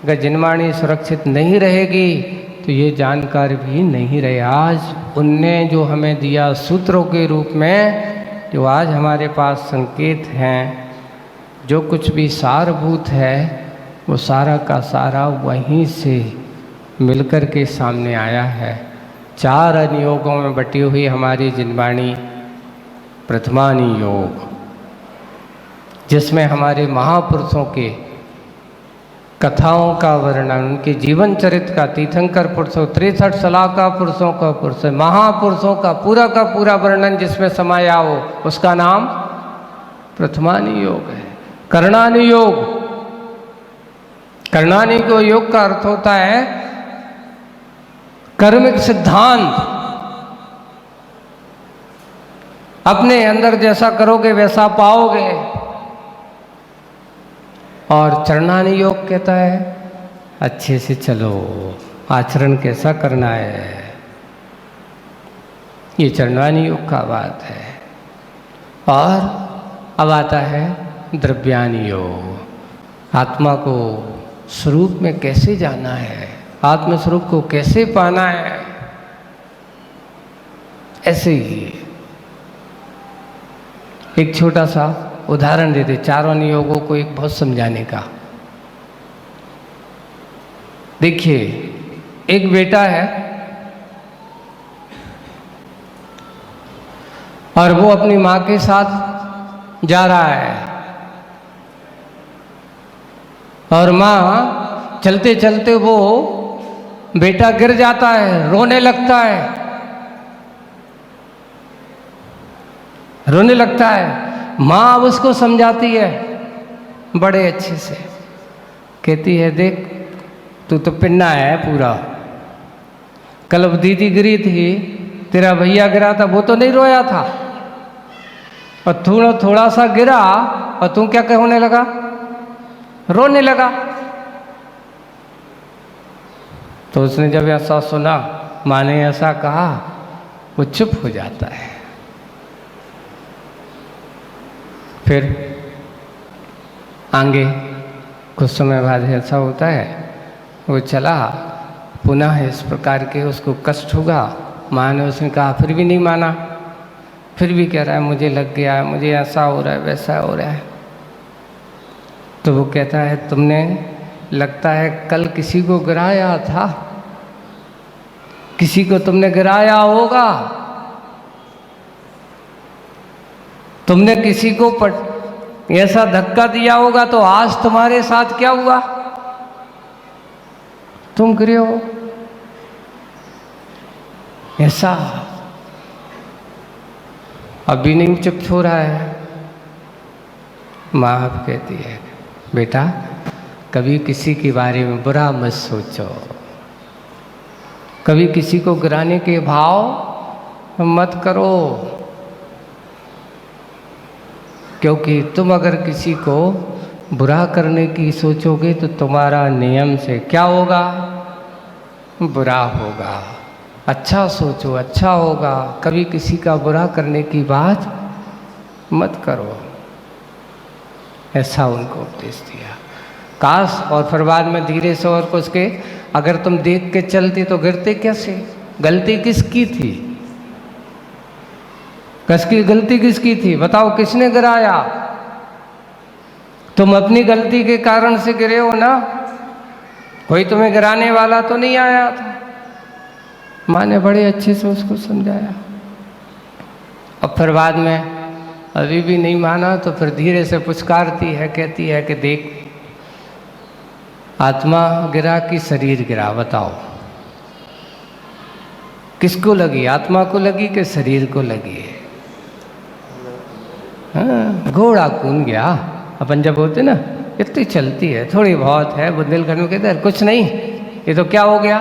अगर जिनवाणी सुरक्षित नहीं रहेगी तो ये जानकार भी नहीं रहे। आज उनने जो हमें दिया सूत्रों के रूप में, जो आज हमारे पास संकेत हैं, जो कुछ भी सारभूत है वो सारा का सारा वहीं से मिलकर के सामने आया है। 4 अनुयोगों में बटी हुई हमारी जिनवाणी प्रथमानी योग, जिसमें हमारे महापुरुषों के कथाओं का वर्णन, उनके जीवन चरित्र का, तीर्थंकर पुरुषों, 63 सलाहकार पुरुषों का, पुरुष महापुरुषों का पूरा वर्णन जिसमें समाया हो, उसका नाम प्रथमानी योग है। कर्णानी योग, कर्णानी को योग का अर्थ होता है कर्मिक सिद्धांत। अपने अंदर जैसा करोगे वैसा पाओगे। और चरणानी योग कहता है अच्छे से चलो, आचरण कैसा करना है, ये चरणानी योग का बात है। और अब आता है द्रव्यानी योग, आत्मा को स्वरूप में कैसे जाना है, आत्म स्वरूप को कैसे पाना है। ऐसे ही एक छोटा सा उदाहरण देते चारों नियोगों को एक बहुत समझाने का। देखिए, एक बेटा है और वो अपनी माँ के साथ जा रहा है और माँ चलते चलते वो बेटा गिर जाता है, रोने लगता है, रोने लगता है। माँ अब उसको समझाती है बड़े अच्छे से, कहती है देख तू तो पिन्ना है पूरा, कल अब दीदी गिरी थी, तेरा भैया गिरा था, वो तो नहीं रोया था, और थोड़ा सा गिरा और तू क्या कहने लगा, रोने लगा। तो उसने जब ऐसा सुना, माँ ने ऐसा कहा, वो चुप हो जाता है। फिर आगे कुछ समय बाद ऐसा होता है, वो चला पुनः इस प्रकार के उसको कष्ट होगा। माँ ने उसने कहा, फिर भी नहीं माना, फिर भी कह रहा है मुझे लग गया है, मुझे ऐसा हो रहा है, वैसा हो रहा है। तो वो कहता है तुमने लगता है कल किसी को गिराया था, किसी को तुमने गिराया होगा, तुमने किसी को ऐसा धक्का दिया होगा, तो आज तुम्हारे साथ क्या हुआ, तुम गिरे हो। ऐसा अभी नहीं चुप हो रहा है। माँ अब कहती है बेटा कभी किसी के बारे में बुरा मत सोचो, कभी किसी को गिराने के भाव मत करो, क्योंकि तुम अगर किसी को बुरा करने की सोचोगे तो तुम्हारा नियम से क्या होगा, बुरा होगा। अच्छा सोचो, अच्छा होगा। कभी किसी का बुरा करने की बात मत करो, ऐसा उनको उपदेश दिया। काश और फिर बाद में धीरे से और कुछ के, अगर तुम देख के चलते तो गिरते कैसे, गलती किसकी थी, गलती किसकी थी बताओ, किसने गिराया, तुम अपनी गलती के कारण से गिरे हो ना, कोई तुम्हें गिराने वाला तो नहीं आया था। माँ ने बड़े अच्छे से उसको समझाया। और फिर बाद में अभी भी नहीं माना तो फिर धीरे से पुचकारती है, कहती है कि देख आत्मा गिरा कि शरीर गिरा, बताओ किसको लगी, आत्मा को लगी कि शरीर को लगी। हाँ, घोड़ा कूद गया। अपन जब होते ना, इतनी चलती है, थोड़ी बहुत है, बुंदेलखंड में कहते हैं कुछ नहीं, ये तो क्या हो गया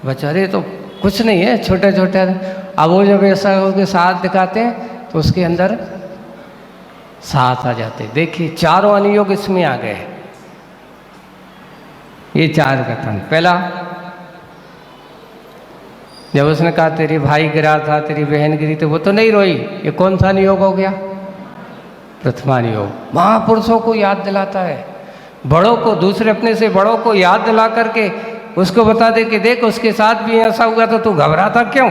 बेचारे, तो कुछ नहीं है, छोटे छोटे। अब वो जब ऐसा हो के साथ दिखाते हैं तो उसके अंदर साथ आ जाते। देखिए चारों अनुयोग इसमें आ गए। ये 4 कथन। पहला, जब उसने कहा तेरी भाई गिरा था, तेरी बहन गिरी, तो वो तो नहीं रोई, ये कौन सा नियोग हो गया, प्रथमा नियोग। महापुरुषों को याद दिलाता है, बड़ों को, दूसरे अपने से बड़ों को याद दिला करके उसको बता दे कि देख उसके साथ भी ऐसा हुआ तो तू घबराता क्यों।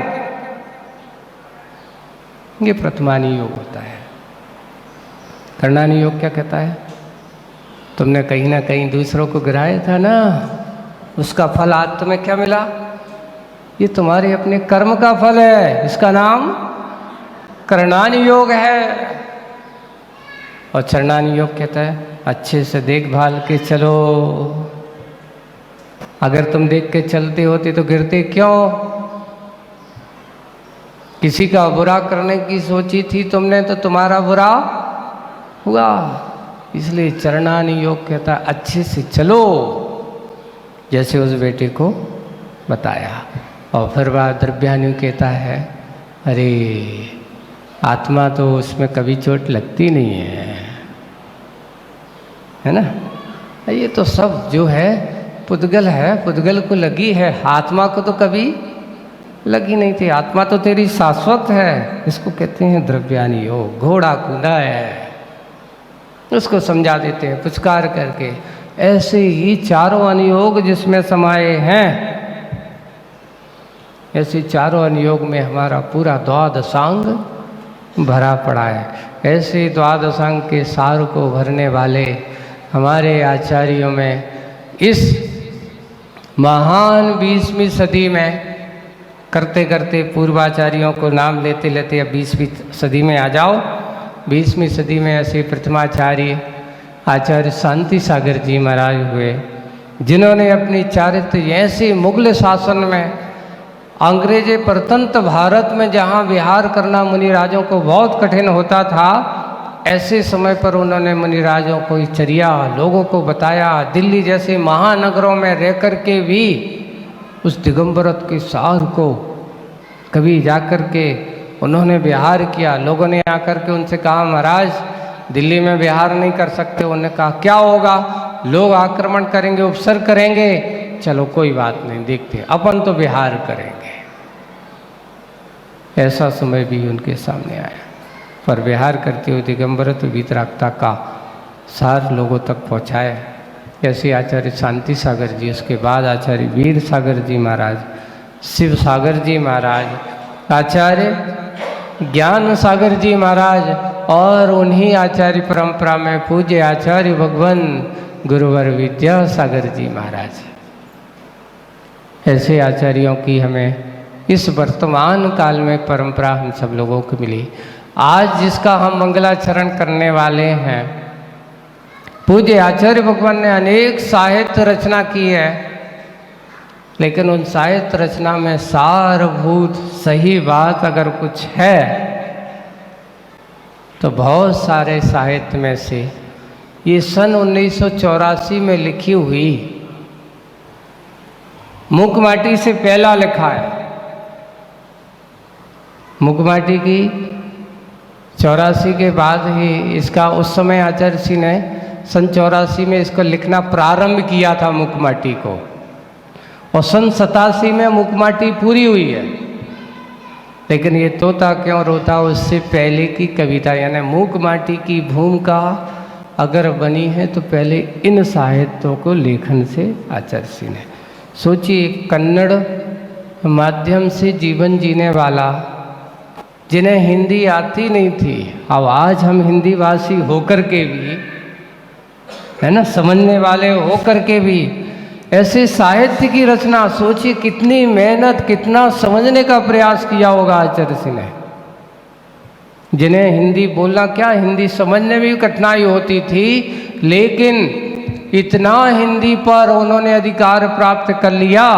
ये प्रथमानी योग होता है। करणानी योग क्या कहता है, तुमने कहीं ना कहीं दूसरों को गिराया था ना, उसका फल आज तुम्हें क्या मिला, ये तुम्हारे अपने कर्म का फल है, इसका नाम करणानी योग है। और चरणानी योग कहता है अच्छे से देखभाल के चलो। अगर तुम देख के चलते होते तो गिरते क्यों। किसी का बुरा करने की सोची थी तुमने तो तुम्हारा बुरा हुआ। इसलिए चरणानी योग कहता है अच्छे से चलो, जैसे उस बेटे को बताया। और फिर वह द्रव्यानु कहता है अरे आत्मा तो उसमें कभी चोट लगती नहीं है ना। ये तो सब जो है पुद्गल है, पुद्गल को लगी है, आत्मा को तो कभी लगी नहीं थी। आत्मा तो तेरी शाश्वत है। इसको कहते हैं द्रव्यानी योग। घोड़ा कूदा है, उसको समझा देते हैं पुचकार करके। ऐसे ही चारों अनुयोग जिसमें समाये हैं, ऐसे चारों अनुयोग में हमारा पूरा द्वादशांग भरा पड़ा है। ऐसे द्वादशांग के सार को भरने वाले हमारे आचार्यों में इस महान 20वीं सदी में करते करते पूर्वाचार्यों को नाम लेते लेते अब 20वीं सदी में आ जाओ। 20वीं सदी में ऐसे प्रथमाचार्य आचार्य शांति सागर जी महाराज हुए, जिन्होंने अपनी चारित्र ऐसे मुगल शासन में अंग्रेजे परतंत्र भारत में जहाँ विहार करना मुनिराजों को बहुत कठिन होता था, ऐसे समय पर उन्होंने मुनिराजों को चर्या लोगों को बताया। दिल्ली जैसे महानगरों में रह कर के भी उस दिगंबरत के सार को कभी जाकर के उन्होंने विहार किया। लोगों ने आकर के उनसे कहा महाराज दिल्ली में विहार नहीं कर सकते। उन्होंने कहा क्या होगा, लोग आक्रमण करेंगे, उपसर्ग करेंगे, चलो कोई बात नहीं, देखते अपन तो विहार करेंगे। ऐसा समय भी उनके सामने आया, पर विहार करते हुए दिगंबरत वीतरागता का सार लोगों तक पहुँचाए। ऐसे आचार्य शांति सागर जी, उसके बाद आचार्य वीर सागर जी महाराज, शिव सागर जी महाराज, आचार्य ज्ञान सागर जी महाराज, और उन्हीं आचार्य परंपरा में पूज्य आचार्य भगवान गुरुवर विद्या सागर जी महाराज। ऐसे आचार्यों की हमें इस वर्तमान काल में परंपरा हम सब लोगों को मिली। आज जिसका हम मंगलाचरण करने वाले हैं, पूज्य आचार्य भगवान ने अनेक साहित्य रचना की है, लेकिन उन साहित्य रचना में सारभूत सही बात अगर कुछ है तो बहुत सारे साहित्य में से ये सन 1984 में लिखी हुई मुकमाटी से पहला लिखा है। मुकमाटी की 84 के बाद ही इसका, उस समय आचार्य सिंह ने सन 84 में इसको लिखना प्रारंभ किया था मुकमाटी को, और सन 87 में मुकमाटी पूरी हुई है। लेकिन ये तोता क्यों रोता उससे पहले की कविता, यानी मुकमाटी की भूमिका अगर बनी है तो पहले इन साहित्यों को लेखन से आचार्य सिंह ने। सोचिए, कन्नड़ माध्यम से जीवन जीने वाला, जिन्हें हिंदी आती नहीं थी, अब आज हम हिंदी भाषी होकर के भी, है ना, समझने वाले होकर के भी ऐसे साहित्य की रचना, सोचिए कितनी मेहनत, कितना समझने का प्रयास किया होगा आचार्य सिंह ने, जिन्हें हिंदी बोलना क्या, हिंदी समझने में भी कठिनाई होती थी, लेकिन इतना हिंदी पर उन्होंने अधिकार प्राप्त कर लिया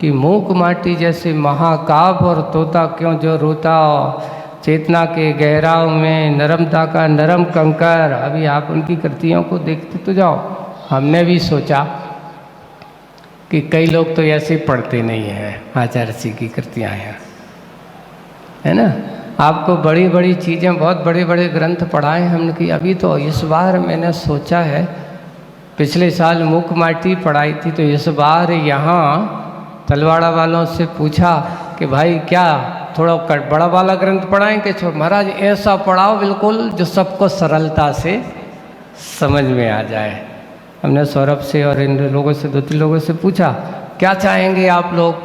कि मुकमाटी जैसे महाकाव्य और तोता क्यों जो रोता, चेतना के गहराव में नरमता का नरम कंकर। अभी आप उनकी कृतियों को देखते तो जाओ। हमने भी सोचा कि कई लोग तो ऐसे पढ़ते नहीं हैं आचार्य सिंह की कृतियाँ हैं, है ना। आपको बड़ी बड़ी चीज़ें, बहुत बड़े बड़े ग्रंथ पढ़ाए हमने कि अभी तो इस बार मैंने सोचा है, पिछले साल मुकमाटी पढ़ाई थी तो इस बार यहाँ तलवाड़ा वालों से पूछा कि भाई क्या थोड़ा बड़ा वाला ग्रंथ पढ़ाएं कि छोड़, महाराज ऐसा पढ़ाओ बिल्कुल जो सबको सरलता से समझ में आ जाए। हमने सौरभ से और इन लोगों से 2-3 लोगों से पूछा क्या चाहेंगे आप लोग,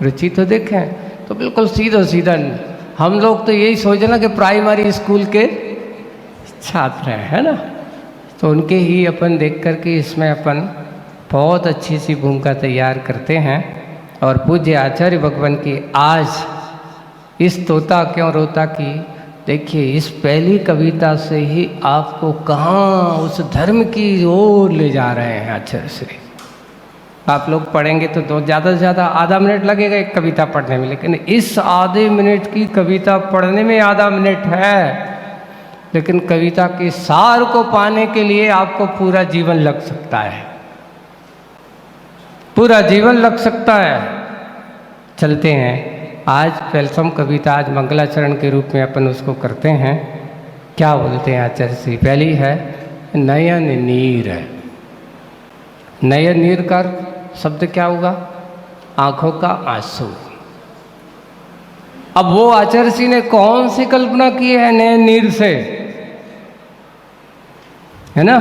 रुचि तो देखें, तो बिल्कुल सीधा सीधा हम लोग तो यही सोचे ना कि प्राइमरी स्कूल के छात्र हैं, है ना। तो उनके ही अपन देख करके इसमें अपन बहुत अच्छी सी भूमिका तैयार करते हैं। और पूज्य आचार्य भगवान की आज इस तोता क्यों रोता की, देखिए इस पहली कविता से ही आपको कहाँ उस धर्म की ओर ले जा रहे हैं आचार्य श्री। आप लोग पढ़ेंगे तो ज़्यादा से ज़्यादा आधा मिनट लगेगा एक कविता पढ़ने में, लेकिन इस आधे मिनट की कविता पढ़ने में आधा मिनट है, लेकिन कविता के सार को पाने के लिए आपको पूरा जीवन लग सकता है, पूरा जीवन लग सकता है। चलते हैं, आज प्रथम कविता आज मंगलाचरण के रूप में अपन उसको करते हैं। क्या बोलते हैं आचार्य श्री। पहली है नयन नीर। नयन नीर का शब्द क्या होगा, आंखों का आंसू। अब वो आचार्य श्री ने कौन सी कल्पना की है नयन नीर से, है ना।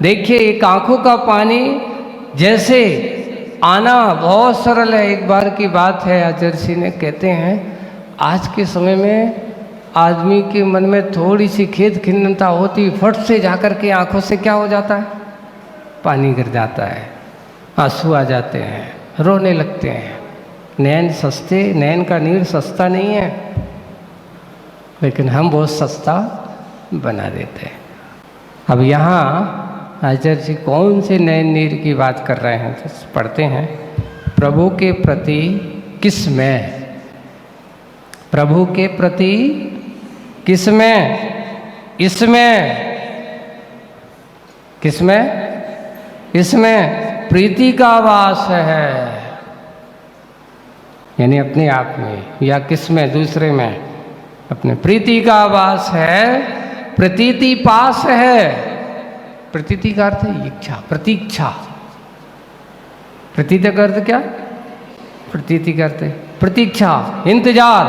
देखिए एक आंखों का पानी जैसे आना बहुत सरल है। एक बार की बात है, आचार्य श्री ने कहते हैं आज के समय में आदमी के मन में थोड़ी सी खेद खिन्नता होती, फट से जाकर के आंखों से क्या हो जाता है, पानी गिर जाता है, आंसू आ जाते हैं, रोने लगते हैं। नैन सस्ते, नैन का नीर सस्ता नहीं है, लेकिन हम बहुत सस्ता बना देते हैं। अब यहाँ आचार्य जी कौन से नयन नीर की बात कर रहे हैं, तो पढ़ते हैं। प्रभु के प्रति किसमें, प्रभु के प्रति किसमें, इसमें, किसमें, इसमें प्रीति का वास है, यानी अपने आप में, या किसमें, दूसरे में, अपने प्रीति का वास है, प्रतीति पास है। प्रतीति का अर्थ है इच्छा, प्रतीक्षा। प्रतीति का अर्थ क्या, प्रतीति का अर्थ है प्रतीक्षा, इंतजार,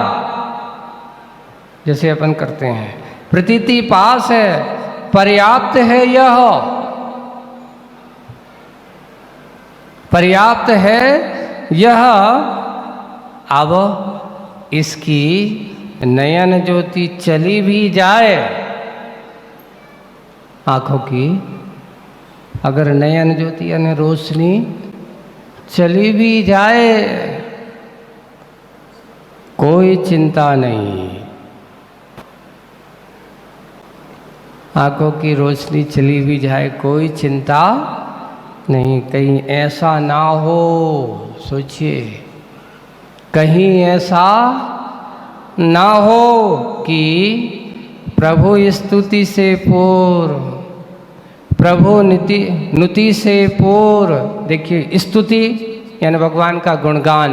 जैसे अपन करते हैं। प्रतीति पास है, पर्याप्त है, यह पर्याप्त है यह। अब इसकी नयन ज्योति चली भी जाए, आंखों की अगर नयन ज्योति यानी रोशनी चली भी जाए, कोई चिंता नहीं। आंखों की रोशनी चली भी जाए, कोई चिंता नहीं। कहीं ऐसा ना हो, सोचिए, कहीं ऐसा ना हो कि प्रभु स्तुति से पूर्व, प्रभु नुति से पूर्व। देखिए स्तुति यानी भगवान का गुणगान,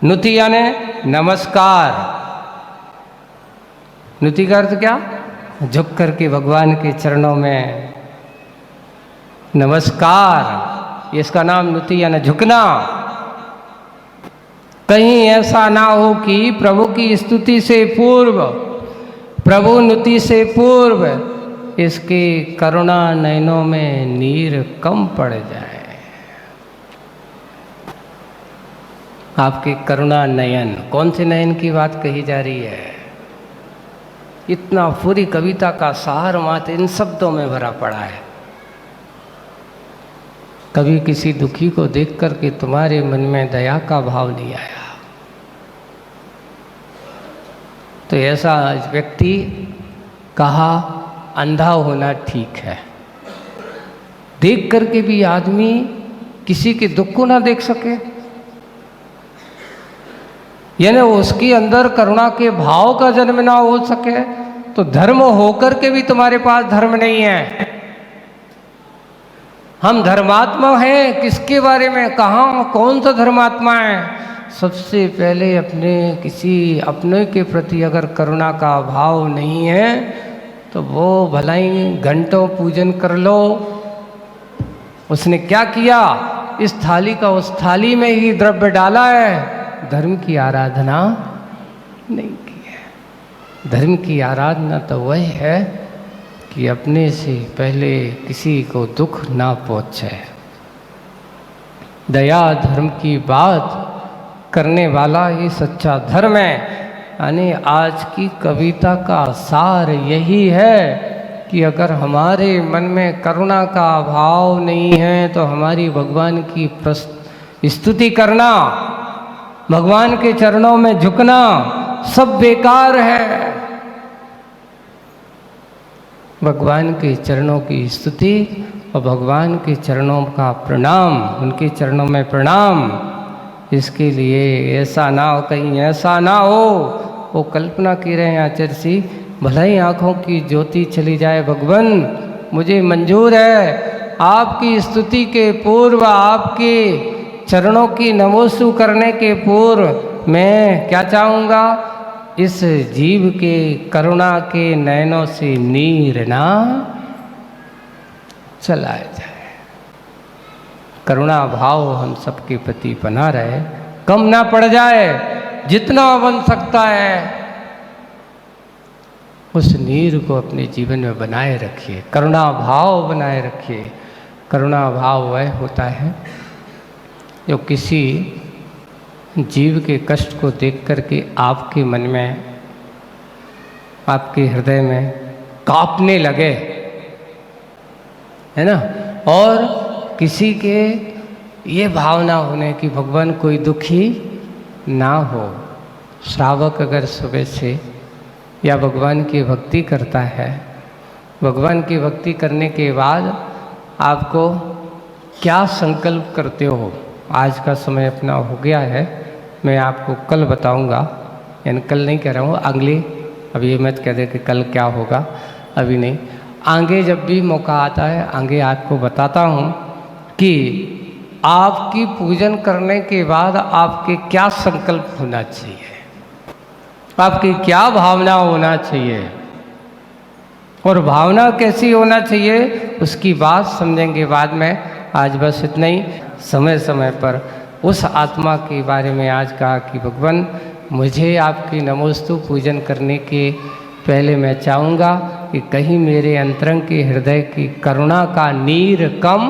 नुति यानी नमस्कार। नुति का अर्थ क्या, झुक करके भगवान के चरणों में नमस्कार, इसका नाम नुति यानी झुकना। कहीं ऐसा ना हो कि प्रभु की स्तुति से पूर्व, प्रभु नुति से पूर्व इसके करुणा नयनों में नीर कम पड़ जाए। आपके करुणा नयन, कौन से नयन की बात कही जा रही है। इतना पूरी कविता का सार मात्र इन शब्दों में भरा पड़ा है। कभी किसी दुखी को देख करके तुम्हारे मन में दया का भाव नहीं आया, तो ऐसा व्यक्ति कहा अंधा होना ठीक है। देख करके भी आदमी किसी के दुख को ना देख सके, यानी उसके अंदर करुणा के भाव का जन्म ना हो सके, तो धर्म होकर के भी तुम्हारे पास धर्म नहीं है। हम धर्मात्मा हैं, किसके बारे में, कहाँ, कौन सा धर्मात्मा है। सबसे पहले अपने किसी अपने के प्रति अगर करुणा का भाव नहीं है, तो वो भलाई घंटों पूजन कर लो। उसने क्या किया, इस थाली का उस थाली में ही द्रव्य डाला है, धर्म की आराधना नहीं की है। धर्म की आराधना तो वह है कि अपने से पहले किसी को दुख ना पहुँचे। दया धर्म की बात करने वाला ही सच्चा धर्म है। यानी आज की कविता का सार यही है कि अगर हमारे मन में करुणा का भाव नहीं है तो हमारी भगवान की स्तुति करना, भगवान के चरणों में झुकना सब बेकार है। भगवान के चरणों की स्तुति और भगवान के चरणों का प्रणाम, उनके चरणों में प्रणाम, इसके लिए ऐसा ना हो, कहीं ऐसा ना हो वो कल्पना की रहे हैं आचार्य जी, भले ही आँखों की ज्योति चली जाए, भगवान मुझे मंजूर है आपकी स्तुति के पूर्व, आपके चरणों की नमोस्तु करने के पूर्व मैं क्या चाहूँगा, इस जीव के करुणा के नयनों से नीर ना चलाया जाए। करुणा भाव हम सबके प्रति बना रहे, कम ना पड़ जाए, जितना बन सकता है उस नीर को अपने जीवन में बनाए रखिए, करुणा भाव बनाए रखिए। करुणा भाव वह होता है जो किसी जीव के कष्ट को देख करके आपके मन में, आपके हृदय में कांपने लगे, है ना। और किसी के ये भावना होने कि भगवान कोई दुखी ना हो। श्रावक अगर सुबह से या भगवान की भक्ति करता है, भगवान की भक्ति करने के बाद आपको क्या संकल्प करते हो, आज का समय अपना हो गया है, मैं आपको कल बताऊंगा, यानी कल नहीं कह रहा हूँ, अगले, अब ये मत कह दे कि कल क्या होगा, अभी नहीं, आगे जब भी मौका आता है आगे आपको बताता हूँ कि आपकी पूजन करने के बाद आपके क्या संकल्प होना चाहिए, आपकी क्या भावना होना चाहिए और भावना कैसी होना चाहिए उसकी बात समझेंगे बाद में। आज बस इतना ही। समय समय पर उस आत्मा के बारे में आज कहा कि भगवान मुझे आपकी नमोस्तु पूजन करने के पहले मैं चाहूँगा कि कहीं मेरे अंतरंग के हृदय की करुणा का नीर कम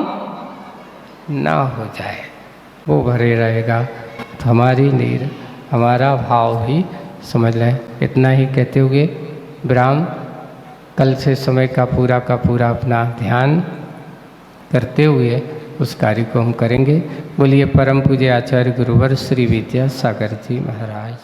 ना हो जाए, वो भरे रहेगा तो हमारी नीर, हमारा भाव ही समझ लें। इतना ही कहते हुए विराम। कल से समय का पूरा अपना ध्यान करते हुए उस कार्य को हम करेंगे। बोलिए परम पूज्य आचार्य गुरुवर श्री विद्यासागर जी महाराज।